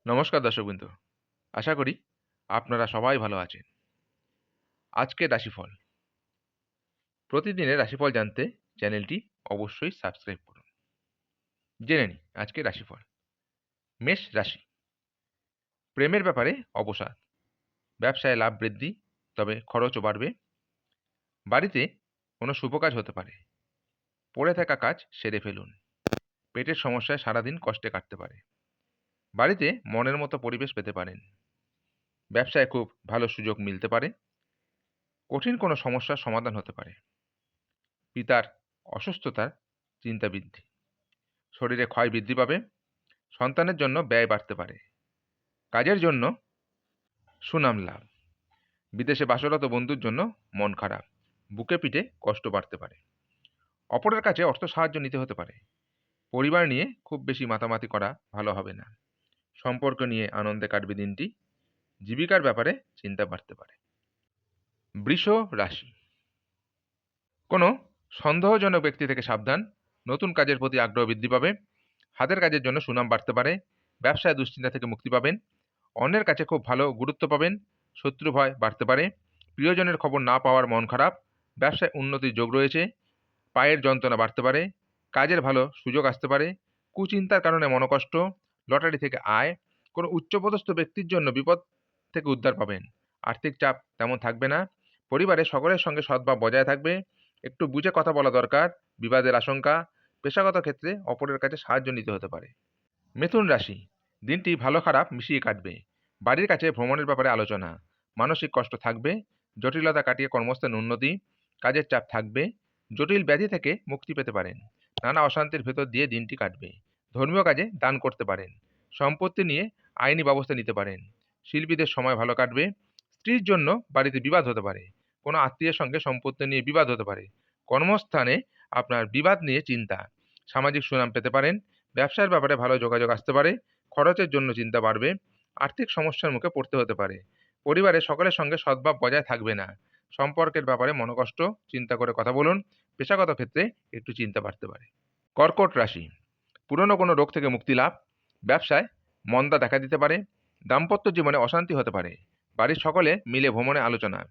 নমস্কার দর্শকবৃন্দ, আশা করি আপনারা সবাই ভালো আছেন। আজকের রাশিফল। প্রতিদিনের রাশিফল জানতে চ্যানেলটি অবশ্যই সাবস্ক্রাইব করুন। জেনে নিই আজকের রাশিফল। মেষ রাশি। প্রেমের ব্যাপারে অবসাদ, ব্যবসায় লাভ বৃদ্ধি, তবে খরচও বাড়বে। বাড়িতে কোনো শুভ কাজ হতে পারে। পড়ে থাকা কাজ সেরে ফেলুন। পেটের সমস্যায় সারাদিন কষ্টে কাটতে পারে। বাড়িতে মনের মতো পরিবেশ পেতে পারেন। ব্যবসায় খুব ভালো সুযোগ মিলতে পারে। কঠিন কোনো সমস্যার সমাধান হতে পারে। পিতার অসুস্থতার চিন্তা বৃদ্ধি। শরীরে ক্ষয় বৃদ্ধি পাবে। সন্তানের জন্য ব্যয় বাড়তে পারে। কাজের জন্য সুনাম লাভ। বিদেশে বাসরত বন্ধুর জন্য মন খারাপ। বুকে পিঠে কষ্ট বাড়তে পারে। অপরের কাছে অর্থ সাহায্য নিতে হতে পারে। পরিবার নিয়ে খুব বেশি মাতামাতি করা ভালো হবে না। সম্পর্ক নিয়ে আনন্দে কাটবে দিনটি। জীবিকার ব্যাপারে চিন্তা বাড়তে পারে। বৃষ রাশি। কোনো সন্দেহজনক ব্যক্তি থেকে সাবধান। নতুন কাজের প্রতি আগ্রহ বৃদ্ধি পাবে। হাতের কাজের জন্য সুনাম বাড়তে পারে। ব্যবসায় দুশ্চিন্তা থেকে মুক্তি পাবেন। অন্যের কাছে খুব ভালো গুরুত্ব পাবেন। শত্রু ভয় বাড়তে পারে। প্রিয়জনের খবর না পাওয়ার মন খারাপ। ব্যবসায় উন্নতির যোগ রয়েছে। পায়ের যন্ত্রণা বাড়তে পারে। কাজের ভালো সুযোগ আসতে পারে। কুচিন্তার কারণে মনোকষ্ট। লটারি থেকে আয়। কোনো উচ্চপদস্থ ব্যক্তির জন্য বিপদ থেকে উদ্ধার পাবেন। আর্থিক চাপ তেমন থাকবে না। পরিবারে সকলের সঙ্গে সদ্ভাব বজায় থাকবে। একটু বুঝে কথা বলা দরকার। বিবাদের আশঙ্কা। পেশাগত ক্ষেত্রে অপরের কাছে সাহায্য নিতে হতে পারে। মিথুন রাশি। দিনটি ভালো খারাপ মিশিয়ে কাটবে। বাড়ির কাছে ভ্রমণের ব্যাপারে আলোচনা। মানসিক কষ্ট থাকবে। জটিলতা কাটিয়ে কর্মস্থানে উন্নতি। কাজের চাপ থাকবে। জটিল ব্যাধি থেকে মুক্তি পেতে পারেন। নানা অশান্তির ভেতর দিয়ে দিনটি কাটবে। ধর্মীয় কাজে দান করতে পারেন। সম্পত্তি নিয়ে আইনি ব্যবস্থা নিতে পারেন। শিল্পীদের সময় ভালো কাটবে। স্ত্রীর জন্য বাড়িতে বিবাদ হতে পারে। কোনো আত্মীয়ের সঙ্গে সম্পত্তি নিয়ে বিবাদ হতে পারে। কর্মস্থানে আপনার বিবাদ নিয়ে চিন্তা। সামাজিক সুনাম পেতে পারেন। ব্যবসার ব্যাপারে ভালো যোগাযোগ আসতে পারে। খরচের জন্য চিন্তা বাড়বে। আর্থিক সমস্যার মুখে পড়তে হতে পারে। পরিবারের সকলের সঙ্গে সদ্ভাব বজায় থাকবে না। সম্পর্কের ব্যাপারে মনোকষ্ট। চিন্তা করে কথা বলুন। পেশাগত ক্ষেত্রে একটু চিন্তা বাড়তে পারে। কর্কট রাশি। পুরনো কোনো রোগ থেকে মুক্তি লাভ। ব্যবসায় মন্দা দেখা দিতে পারে। দাম্পত্য জীবনে অশান্তি হতে পারে। বাড়ির সকলে মিলে ভ্রমণে আলোচনা।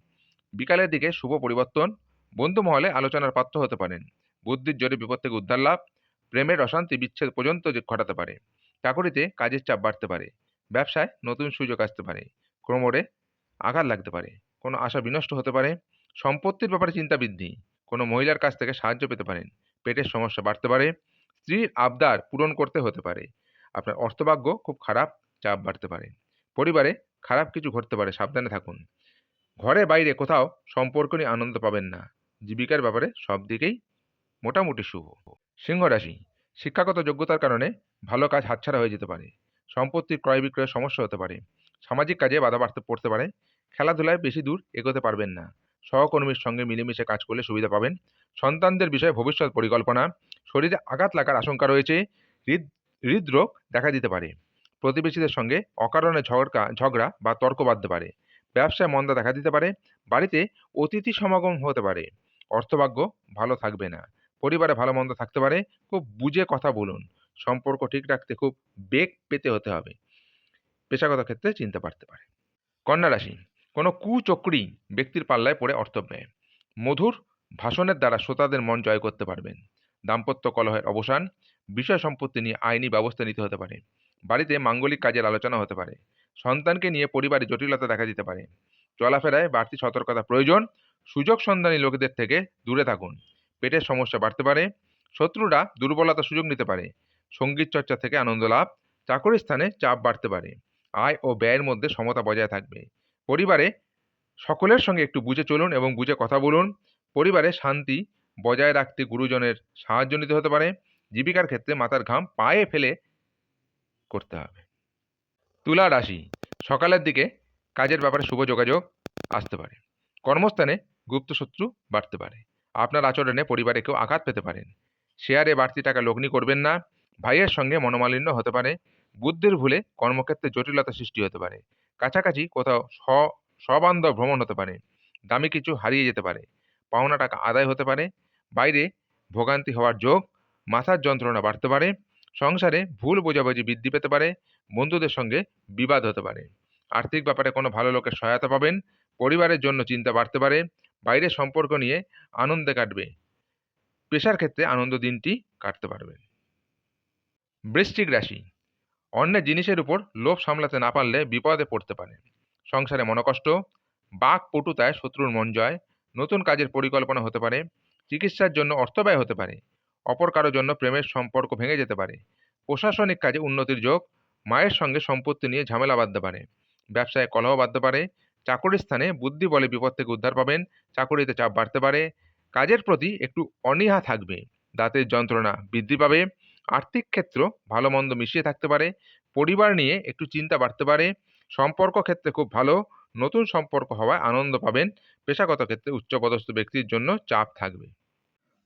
বিকালের দিকে শুভ পরিবর্তন। বন্ধু মহলে আলোচনার পাত্র হতে পারেন। বুদ্ধির জোরে বিপদ থেকে উদ্ধার লাভ। প্রেমের অশান্তি বিচ্ছেদ পর্যন্ত ঘটাতে পারে। চাকরিতে কাজের চাপ বাড়তে পারে। ব্যবসায় নতুন সুযোগ আসতে পারে। ক্রমরে আঘাত লাগতে পারে। কোনো আশা বিনষ্ট হতে পারে। সম্পত্তির ব্যাপারে চিন্তা বৃদ্ধি। কোনো মহিলার কাছ থেকে সাহায্য পেতে পারেন। পেটের সমস্যা বাড়তে পারে। স্ত্রীর আবদার পূরণ করতে হতে পারে। আপনার অর্থভাগ্য খুব খারাপ। চাপ বাড়তে পারে। পরিবারে খারাপ কিছু ঘটতে পারে, সাবধানে থাকুন। ঘরে বাইরে কোথাও সম্পর্ক নিয়ে আনন্দ পাবেন না। জীবিকার ব্যাপারে সব দিকেই মোটামুটি শুভ। সিংহ রাশি। শিক্ষাগত যোগ্যতার কারণে ভালো কাজ হাতছাড়া হয়ে যেতে পারে। সম্পত্তির ক্রয় বিক্রয়ের সমস্যা হতে পারে। সামাজিক কাজে বাধা বাড়তে পড়তে পারে। খেলাধুলায় বেশি দূর এগোতে পারবেন না। সহকর্মীর সঙ্গে মিলেমিশে কাজ করলে সুবিধা পাবেন। সন্তানদের বিষয়ে ভবিষ্যৎ পরিকল্পনা। শরীরে আঘাত লাগার আশঙ্কা রয়েছে। হৃদরোগ দেখা দিতে পারে। প্রতিবেশীদের সঙ্গে অকারণে ঝগড়া বা তর্ক বাঁধতে পারে। ব্যবসায় মন্দা দেখা দিতে পারে। বাড়িতে অতিথি সমাগম হতে পারে। অর্থভাগ্য ভালো থাকবে না। পরিবারে ভালো মন্দ থাকতে পারে। খুব বুঝে কথা বলুন। সম্পর্ক ঠিক রাখতে খুব বেগ পেতে হতে হবে। পেশাগত ক্ষেত্রে চিন্তা বাড়তে পারে। কন্যা রাশি। কোনো কুচক্রী ব্যক্তির পাল্লায় পড়ে অর্থ ব্যয়। মধুর ভাষণের দ্বারা শ্রোতাদের মন জয় করতে পারবেন। দাম্পত্য কলহের অবসান। বিষয় সম্পত্তি নিয়ে আইনি ব্যবস্থা নিতে হতে পারে। বাড়িতে মাঙ্গলিক কাজের আলোচনা হতে পারে। সন্তানকে নিয়ে পরিবারে জটিলতা দেখা দিতে পারে। চলাফেরায় বাড়তি সতর্কতা প্রয়োজন। সুযোগ সন্ধানী লোকেদের থেকে দূরে থাকুন। পেটের সমস্যা বাড়তে পারে। শত্রুরা দুর্বলতা সুযোগ নিতে পারে। সঙ্গীত চর্চা থেকে আনন্দ লাভ। চাকরির স্থানে চাপ বাড়তে পারে। আয় ও ব্যয়ের মধ্যে সমতা বজায় থাকবে। পরিবারে সকলের সঙ্গে একটু বুঝে চলুন এবং বুঝে কথা বলুন। পরিবারে শান্তি বজায় রাখতে গুরুজনের সাহায্য নিতে হতে পারে। জীবিকার ক্ষেত্রে মাথার ঘাম পায়ে ফেলে করতে হবে। তুলা রাশি। সকালের দিকে কাজের ব্যাপারে শুভ যোগাযোগ আসতে পারে। কর্মস্থানে গুপ্ত শত্রু বাড়তে পারে। আপনার আচরণে পরিবারে কেউ আঘাত পেতে পারেন। শেয়ারে বাড়তি টাকা লগ্নি করবেন না। ভাইয়ের সঙ্গে মনোমালিন্য হতে পারে। বুদ্ধির ভুলে কর্মক্ষেত্রে জটিলতা সৃষ্টি হতে পারে। কাছাকাছি কোথাও সবান্ধব ভ্রমণ হতে পারে। দামি কিছু হারিয়ে যেতে পারে। পাওনা টাকা আদায় হতে পারে। বাইরে ভোগান্তি হওয়ার যোগ। মাথার যন্ত্রণা বাড়তে পারে। সংসারে ভুল বোঝাবুঝি বৃদ্ধি পেতে পারে। বন্ধুদের সঙ্গে বিবাদ হতে পারে। আর্থিক ব্যাপারে কোনো ভালো লোকের সহায়তা পাবেন। পরিবারের জন্য চিন্তা বাড়তে পারে। বাইরের সম্পর্ক নিয়ে আনন্দে কাটবে। পেশার ক্ষেত্রে আনন্দ দিনটি কাটতে পারবেন। বৃশ্চিক রাশি, অন্যের জিনিসের উপর লোভ সামলাতে না পারলে বিপদে পড়তে পারে। সংসারে মনোকষ্ট, বাক পটুতায় শত্রুর মন জয়, নতুন কাজের পরিকল্পনা হতে পারে। চিকিৎসার জন্য অর্থ ব্যয় হতে পারে। অপর কারোর জন্য প্রেমের সম্পর্ক ভেঙে যেতে পারে। প্রশাসনিক কাজে উন্নতির যোগ। মায়ের সঙ্গে সম্পত্তি নিয়ে ঝামেলা বাঁধতে পারে। ব্যবসায় কলহ বাঁধতে পারে। চাকুরির স্থানে বুদ্ধি বলে বিপদ থেকে উদ্ধার পাবেন। চাকুরিতে চাপ বাড়তে পারে। কাজের প্রতি একটু অনীহা থাকবে। দাঁতের যন্ত্রণা বৃদ্ধি পাবে। আর্থিক ক্ষেত্র ভালো মন্দ মিশিয়ে থাকতে পারে। পরিবার নিয়ে একটু চিন্তা বাড়তে পারে। সম্পর্ক ক্ষেত্রে খুব ভালো। নতুন সম্পর্ক হওয়ায় আনন্দ পাবেন। পেশাগত ক্ষেত্রে উচ্চপদস্থ ব্যক্তির জন্য চাপ থাকবে।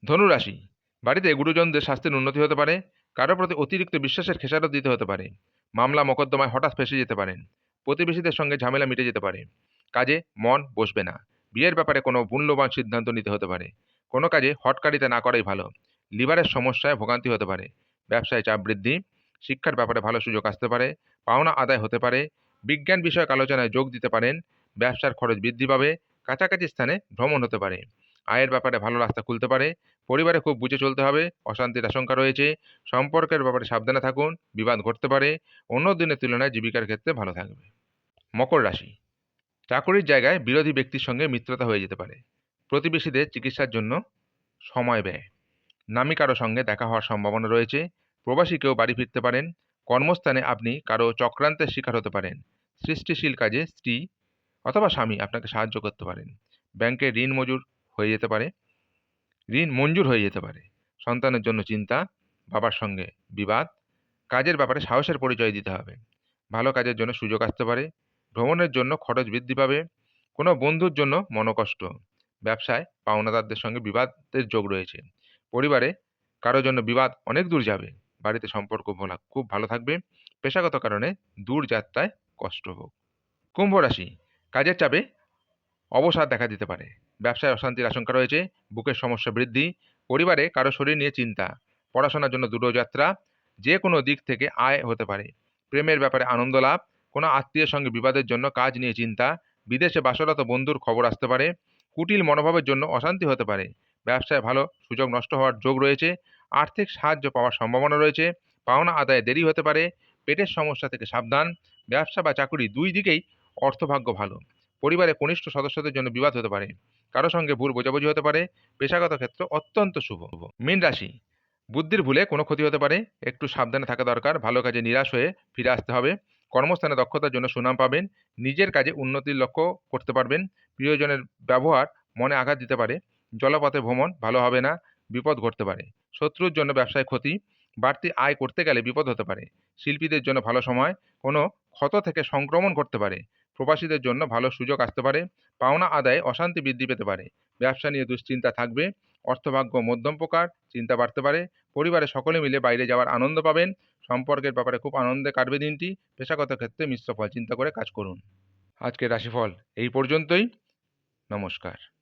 ধনুরাশি, বাড়িতে গুরুজনদের স্বাস্থ্যের উন্নতি হতে পারে। কারো প্রতি অতিরিক্ত বিশ্বাসের খেসারত দিতে হতে পারে। মামলা মোকদ্দমায় হঠাৎ ফেঁসে যেতে পারেন। প্রতিবেশীদের সঙ্গে ঝামেলা মিটে যেতে পারে। কাজে মন বসবে না। বিয়ের ব্যাপারে কোনো মূল্যবান সিদ্ধান্ত নিতে হতে পারে। কোনো কাজে হটকারিতা না করাই ভালো। লিভারের সমস্যায় ভোগান্তি হতে পারে। ব্যবসায় চাপ বৃদ্ধি। শিক্ষার ব্যাপারে ভালো সুযোগ আসতে পারে। পাওনা আদায় হতে পারে। বিজ্ঞান বিষয়ক আলোচনায় যোগ দিতে পারেন। ব্যবসার খরচ বৃদ্ধি পাবে। কাছাকাছি স্থানে ভ্রমণ হতে পারে। আয়ের ব্যাপারে ভালো রাস্তা খুলতে পারে। পরিবারে খুব বুঝে চলতে হবে। অশান্তির আশঙ্কা রয়েছে। সম্পর্কের ব্যাপারে সাবধানে থাকুন। বিবাদ ঘটতে পারে। অন্য দিনের তুলনায় জীবিকার ক্ষেত্রে ভালো থাকবে। মকর রাশি, চাকরির জায়গায় বিরোধী ব্যক্তির সঙ্গে মিত্রতা হয়ে যেতে পারে। প্রতিবেশীদের চিকিৎসার জন্য সময় ব্যয়। নামী কারো সঙ্গে দেখা হওয়ার সম্ভাবনা রয়েছে। প্রবাসী কেউ বাড়ি ফিরতে পারেন। কর্মস্থানে আপনি কারো চক্রান্তের শিকার হতে পারেন। সৃষ্টিশীল কাজে স্ত্রী অথবা স্বামী আপনাকে সাহায্য করতে পারেন। ব্যাংকে ঋণ মঞ্জুর হয়ে যেতে পারে। সন্তানের জন্য চিন্তা। বাবার সঙ্গে বিবাদ। কাজের ব্যাপারে সাহসের পরিচয় দিতে হবে। ভালো কাজের জন্য সুযোগ আসতে পারে। ভ্রমণের জন্য খরচ বৃদ্ধি পাবে। কোনো বন্ধুর জন্য মনোকষ্ট। ব্যবসায় পাওনাদারদের সঙ্গে বিবাদের যোগ রয়েছে। পরিবারে কারো জন্য বিবাদ অনেক দূর যাবে। বাড়িতে সম্পর্ক খুব ভালো থাকবে। পেশাগত কারণে দূর যাত্রায় কষ্ট হোক। কুম্ভ রাশি, কাজের চাপে অবসাদ দেখা দিতে পারে। ব্যবসায় অশান্তির আশঙ্কা রয়েছে। বুকের সমস্যা বৃদ্ধি। পরিবারে কারো শরীর নিয়ে চিন্তা। পড়াশোনার জন্য দূরযাত্রা। যে কোনো দিক থেকে আয় হতে পারে। প্রেমের ব্যাপারে আনন্দ লাভ। কোনো আত্মীয়ের সঙ্গে বিবাদের জন্য কাজ নিয়ে চিন্তা। বিদেশে বাসরত বন্ধুর খবর আসতে পারে। কুটিল মনোভাবের জন্য অশান্তি হতে পারে। ব্যবসায় ভালো সুযোগ নষ্ট হওয়ার যোগ রয়েছে। আর্থিক সাহায্য পাওয়ার সম্ভাবনা রয়েছে। পাওনা আদায়ে দেরি হতে পারে। পেটের সমস্যা থেকে সাবধান। ব্যবসা বা চাকুরি দুই দিকেই অর্থভাগ্য ভালো। পরিবারে কনিষ্ঠ সদস্যদের জন্য বিবাদ হতে পারে। কারো সঙ্গে ভুল বোঝাবুঝি হতে পারে। পেশাগত ক্ষেত্র অত্যন্ত শুভ। মীন রাশি, বুদ্ধির ভুলে কোনো ক্ষতি হতে পারে। একটু সাবধানে থাকা দরকার। ভালো কাজে নিরাশ হয়ে ফিরে আসতে হবে। কর্মস্থানে দক্ষতার জন্য সুনাম পাবেন। নিজের কাজে উন্নতির লক্ষ্য করতে পারবেন। প্রিয়জনের ব্যবহার মনে আঘাত দিতে পারে। জলপথে ভ্রমণ ভালো হবে না। বিপদ ঘটতে পারে। শত্রুর জন্য ব্যবসায় ক্ষতি। বাড়তি আয় করতে গেলে বিপদ হতে পারে। শিল্পীদের জন্য ভালো সময়। কোনো ক্ষত থেকে সংক্রমণ ঘটতে পারে। প্রবাসীদের জন্য ভালো সুযোগ আসতে পারে। পাওনা আদায়ে অশান্তি বৃদ্ধি পেতে পারে। ব্যবসা নিয়ে দুশ্চিন্তা থাকবে। অর্থভাগ্য মধ্যম প্রকার। চিন্তা বাড়তে পারে। পরিবারে সকলে মিলে বাইরে যাওয়ার আনন্দ পাবেন। সম্পর্কের ব্যাপারে খুব আনন্দে কাটবে দিনটি। পেশাগত ক্ষেত্রে মিশ্র ফল চিন্তা করে কাজ করুন। আজকের রাশিফল এই পর্যন্তই। নমস্কার।